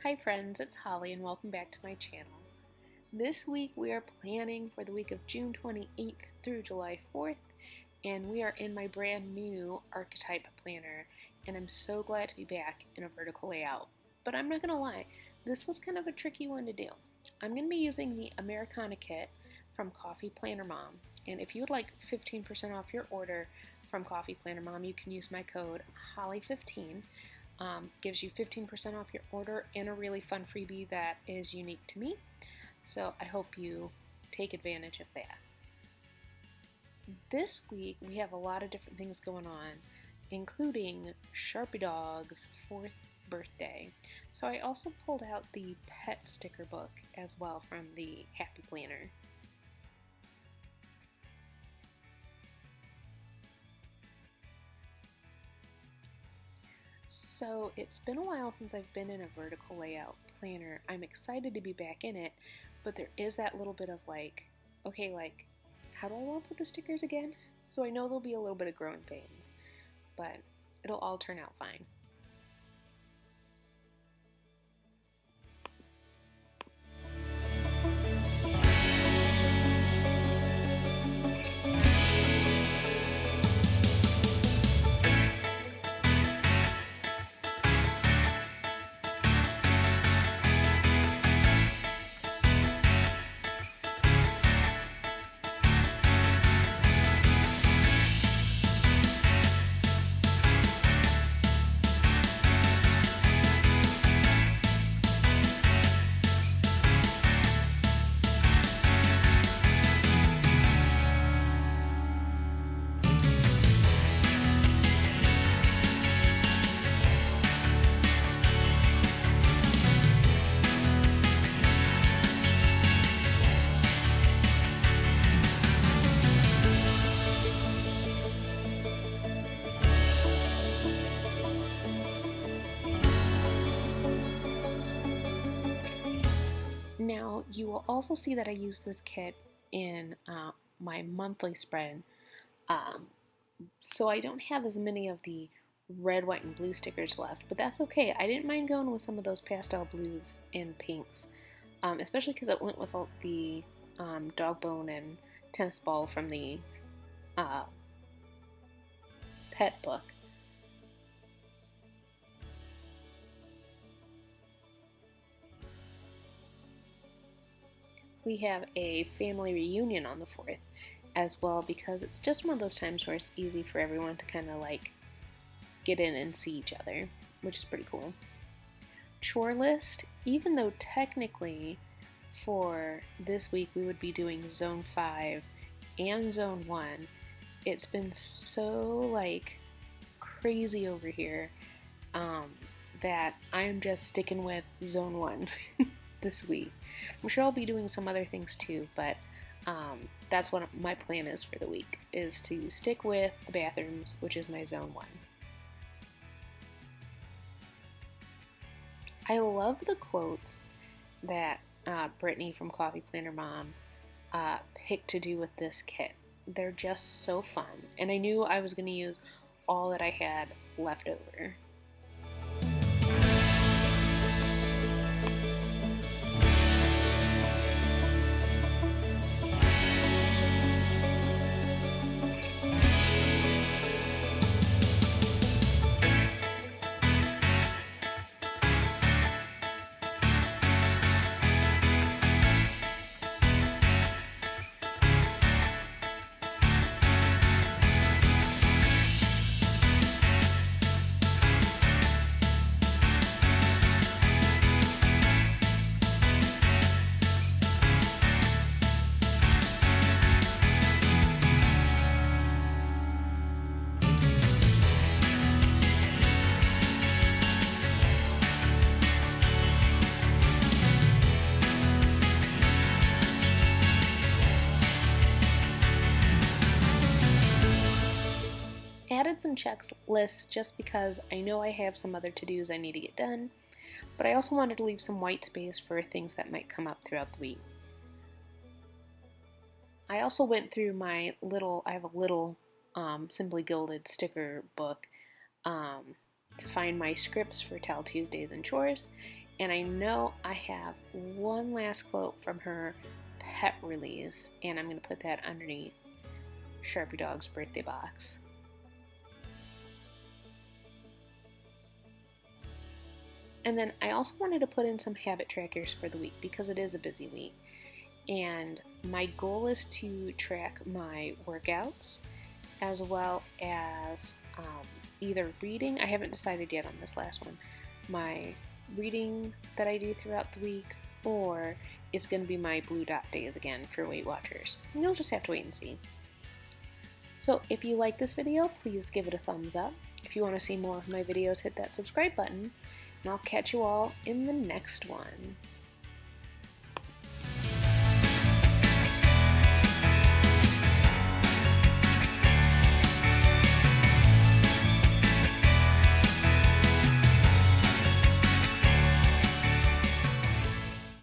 Hi friends, it's Holly and welcome back to my channel. This week we are planning for the week of June 28th through July 4th, and we are in my brand new archetype planner, and I'm so glad to be back in a vertical layout. But I'm not going to lie, this was kind of a tricky one to do. I'm going to be using the Americana Kit from CoffeePlannerMom, and if you would like 15% off your order from CoffeePlannerMom, you can use my code HOLLY15. Gives you 15% off your order and a really fun freebie that is unique to me. So I hope you take advantage of that. This week we have a lot of different things going on, including Sharpy Dog's 4th birthday. So I also pulled out the pet sticker book as well from the Happy Planner. So it's been a while since I've been in a vertical layout planner. I'm excited to be back in it, but there is that little bit of okay, how do I want to put the stickers again? So I know there'll be a little bit of growing pains, but it'll all turn out fine. Now, you will also see that I use this kit in my monthly spread, so I don't have as many of the red, white, and blue stickers left, but that's okay. I didn't mind going with some of those pastel blues and pinks, especially because it went with all the dog bone and tennis ball from the pet book. We have a family reunion on the 4th as well, because it's just one of those times where it's easy for everyone to kind of get in and see each other, which is pretty cool. Chore list, even though technically for this week we would be doing Zone 5 and Zone 1, it's been so crazy over here that I'm just sticking with Zone 1 this week. I'm sure I'll be doing some other things too, but that's what my plan is for the week, is to stick with the bathrooms, which is my Zone 1. I love the quotes that Brittany from CoffeePlannerMom picked to do with this kit. They're just so fun, and I knew I was going to use all that I had left over. Added some checklists just because I know I have some other to-dos I need to get done, but I also wanted to leave some white space for things that might come up throughout the week. I also went through I have a little Simply Gilded sticker book to find my scripts for Tell Tuesdays and Chores, And I know I have one last quote from her pet release, and I'm going to put that underneath Sharpy Dog's birthday box. And then I also wanted to put in some habit trackers for the week because it is a busy week. And my goal is to track my workouts as well as either reading. I haven't decided yet on this last one. My reading that I do throughout the week, or it's going to be my blue dot days again for Weight Watchers. And you'll just have to wait and see. So if you like this video, please give it a thumbs up. If you want to see more of my videos, hit that subscribe button. And I'll catch you all in the next one.